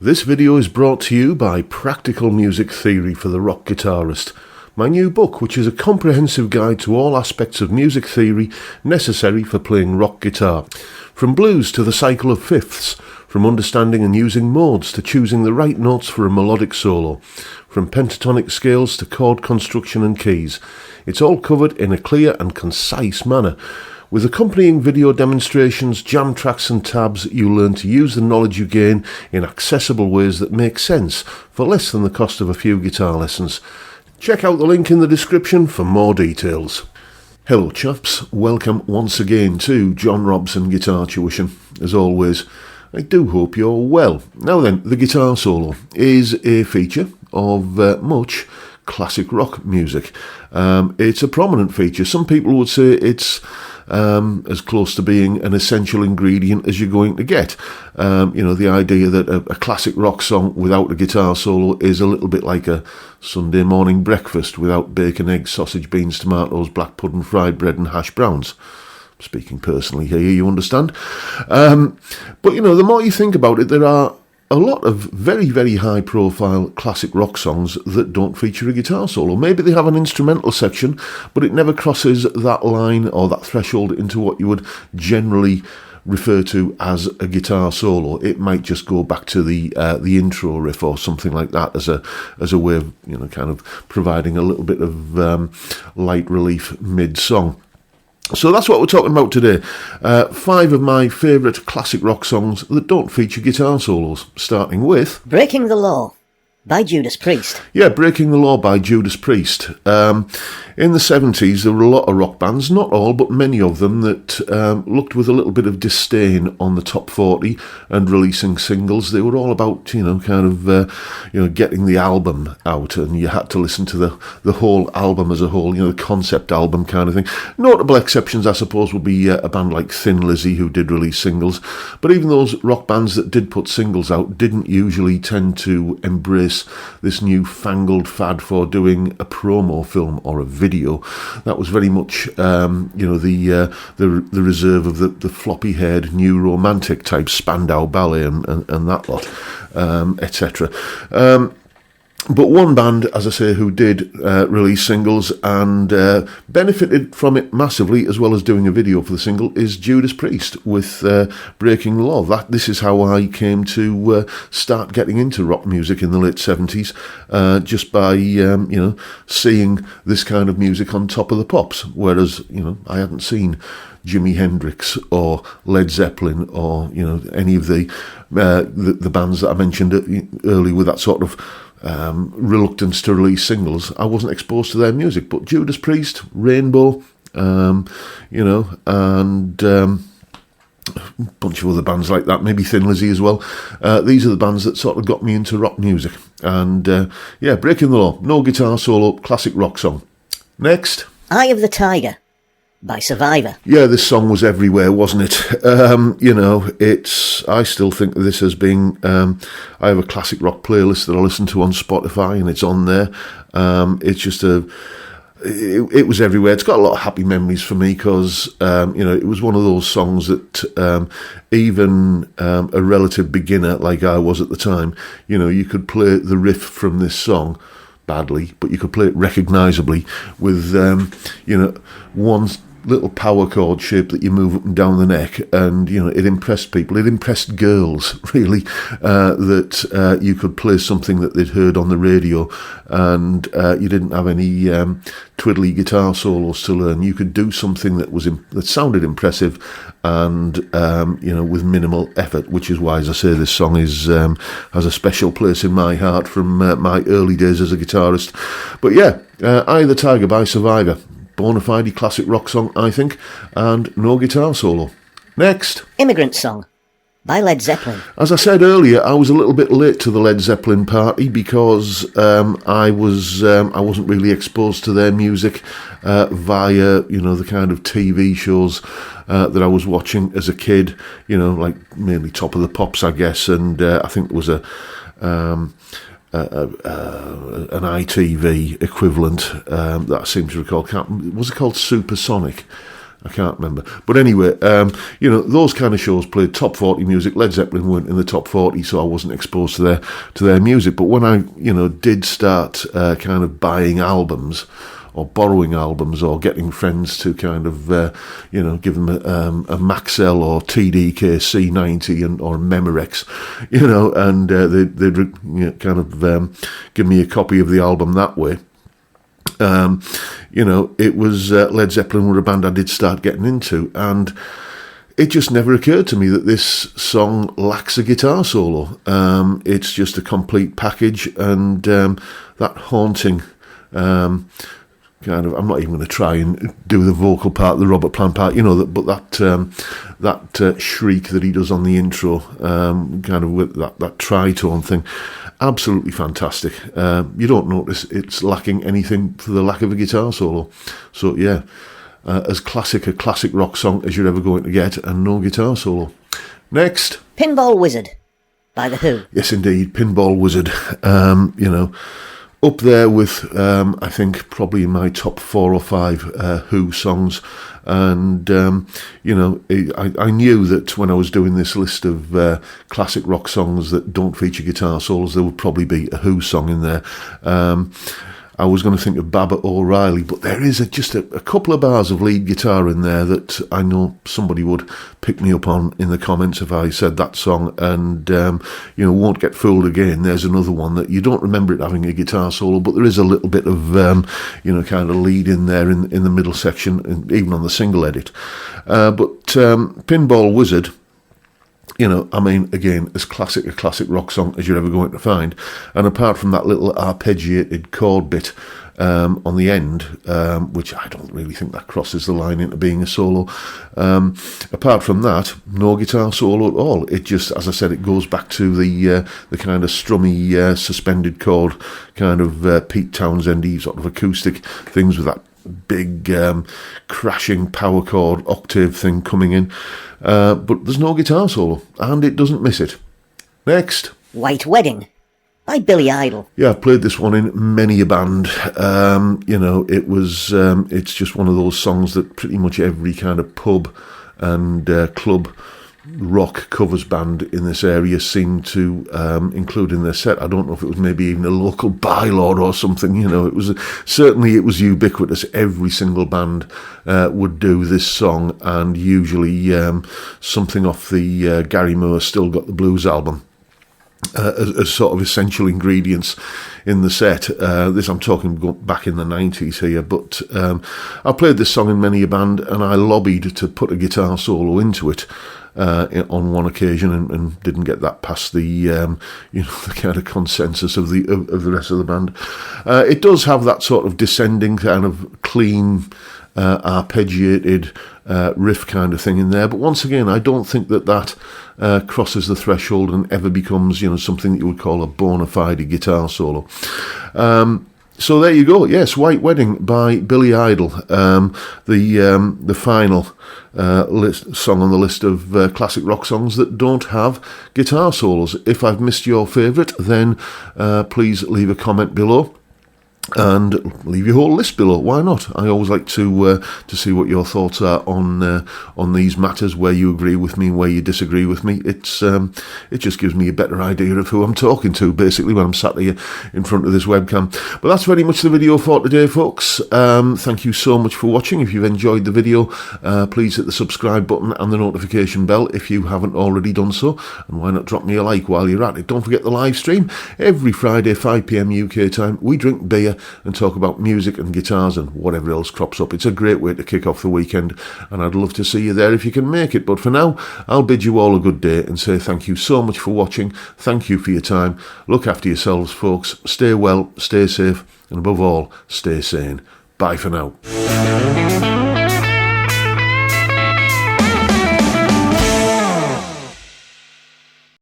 This video is brought to you by Practical Music Theory for the Rock Guitarist, my new book, which is a comprehensive guide to all aspects of music theory necessary for playing rock guitar. From blues to the cycle of fifths, from understanding and using modes to choosing the right notes for a melodic solo, from pentatonic scales to chord construction and keys. It's all covered in a clear and concise manner. With accompanying video demonstrations, jam tracks and tabs, you'll learn to use the knowledge you gain in accessible ways that make sense for less than the cost of a few guitar lessons. Check out the link in the description for more details. Hello chaps, welcome once again to John Robson Guitar Tuition. As always, I do hope you're well. Now then, the guitar solo is a feature of much classic rock music. It's a prominent feature. Some people would say it's as close to being an essential ingredient as you're going to get. The idea that a classic rock song without a guitar solo is a little bit like a Sunday morning breakfast without bacon, eggs, sausage, beans, tomatoes, black pudding, fried bread and hash browns. Speaking personally here, you understand. But the more you think about it, there are a lot of very, very high-profile classic rock songs that don't feature a guitar solo. Maybe they have an instrumental section, but it never crosses that line or that threshold into what you would generally refer to as a guitar solo. It might just go back to the intro riff or something like that as a way of kind of providing a little bit of light relief mid-song. So that's what we're talking about today. 5 of my favourite classic rock songs that don't feature guitar solos, starting with Breaking the Law by Judas Priest. Yeah, Breaking the Law by Judas Priest. In the 70s, there were a lot of rock bands, not all, but many of them, that looked with a little bit of disdain on the top 40 and releasing singles. They were all about, getting the album out, and you had to listen to the whole album as a whole, the concept album kind of thing. Notable exceptions, I suppose, would be a band like Thin Lizzy, who did release singles. But even those rock bands that did put singles out didn't usually tend to embrace this newfangled fad for doing a promo film or a video. That was very much, the reserve of the floppy-haired new romantic type Spandau Ballet and that lot, etc. But one band, as I say, who did release singles and benefited from it massively, as well as doing a video for the single, is Judas Priest with Breaking the Law. This is how I came to start getting into rock music in the late 70s, just by, seeing this kind of music on Top of the Pops, whereas, I hadn't seen Jimi Hendrix or Led Zeppelin or, any of the bands that I mentioned earlier with that sort of reluctance to release singles. I wasn't exposed to their music, but Judas Priest, Rainbow, and a bunch of other bands like that, maybe Thin Lizzy as well. These are the bands that sort of got me into rock music. And Breaking the Law, no guitar solo, classic rock song. Next, Eye of the Tiger by Survivor. Yeah, this song was everywhere, wasn't it? I still think of this as being, I have a classic rock playlist that I listen to on Spotify, and it's on there. It's just it was everywhere. It's got a lot of happy memories for me because, it was one of those songs that even a relative beginner like I was at the time, you could play the riff from this song badly, but you could play it recognisably with, one little power chord shape that you move up and down the neck, and it impressed people. It impressed girls, really, that you could play something that they'd heard on the radio, and you didn't have any twiddly guitar solos to learn. You could do something that sounded impressive, and with minimal effort. Which is why, as I say, this song has a special place in my heart from my early days as a guitarist. But Eye of the Tiger by Survivor. Bona fide classic rock song, I think, and no guitar solo. Next, Immigrant Song by Led Zeppelin. As I said earlier, I was a little bit late to the Led Zeppelin party because I wasn't really exposed to their music via the kind of TV shows that I was watching as a kid. Like mainly Top of the Pops, I guess, and I think there was an ITV equivalent that I seem to recall. Was it called Supersonic? I can't remember. But anyway, those kind of shows played top 40 music. Led Zeppelin weren't in the top 40, so I wasn't exposed to their music. But when I, did start kind of buying albums, or borrowing albums, or getting friends to kind of, give them a Maxell or TDK C90 or a Memorex, and they'd kind of give me a copy of the album that way. It was Led Zeppelin were a band I did start getting into, and it just never occurred to me that this song lacks a guitar solo. It's just a complete package, and that haunting kind of, I'm not even going to try and do the vocal part, the Robert Plant part, but that shriek that he does on the intro, kind of with that tritone thing, absolutely fantastic. You don't notice it's lacking anything for the lack of a guitar solo. So yeah, as classic a classic rock song as you're ever going to get, and no guitar solo. Next, Pinball Wizard by The Who. Yes, indeed, Pinball Wizard. Up there with, I think, probably in my top 4 or 5 Who songs. And, I knew that when I was doing this list of classic rock songs that don't feature guitar solos, there would probably be a Who song in there. I was going to think of Baba O'Reilly, but there is just a couple of bars of lead guitar in there that I know somebody would pick me up on in the comments if I said that song, and, won't get fooled again. There's another one that you don't remember it having a guitar solo, but there is a little bit of, kind of lead in there in the middle section, even on the single edit. But Pinball Wizard, again, as classic a classic rock song as you're ever going to find. And apart from that little arpeggiated chord bit on the end, which I don't really think that crosses the line into being a solo, apart from that, no guitar solo at all. It just, as I said, it goes back to the kind of strummy, suspended chord, kind of Pete Townshend-y sort of acoustic things with that big crashing power chord octave thing coming in. But there's no guitar solo, and it doesn't miss it. Next, White Wedding by Billy Idol. Yeah, I've played this one in many a band. It's just one of those songs that pretty much every kind of pub and club rock covers band in this area seemed to include in their set. I don't know if it was maybe even a local bylaw or something. It was certainly ubiquitous. Every single band would do this song, and usually something off the Gary Moore Still Got the Blues album as sort of essential ingredients in the set. This I'm talking back in the 90s here, but I played this song in many a band, and I lobbied to put a guitar solo into it on one occasion, and didn't get that past the the kind of consensus of the rest of the band. It does have that sort of descending kind of clean arpeggiated riff kind of thing in there, but once again, I don't think that crosses the threshold and ever becomes something that you would call a bona fide guitar solo. So there you go. Yes, White Wedding by Billy Idol, the final song on the list of classic rock songs that don't have guitar solos. If I've missed your favourite, then please leave a comment below. And leave your whole list below. Why not? I always like to see what your thoughts are on these matters, where you agree with me and where you disagree with me. It just gives me a better idea of who I'm talking to, basically, when I'm sat here in front of this webcam. But that's very much the video for today, folks. Thank you so much for watching. If you've enjoyed the video, please hit the subscribe button and the notification bell if you haven't already done so. And why not drop me a like while you're at it? Don't forget the live stream. Every Friday, 5 PM UK time, we drink beer and talk about music and guitars and whatever else crops up. It's a great way to kick off the weekend, and I'd love to see you there if you can make it. But for now, I'll bid you all a good day and say thank you so much for watching. Thank you for your time. Look after yourselves, folks. Stay well, stay safe, and above all, stay sane. Bye for now.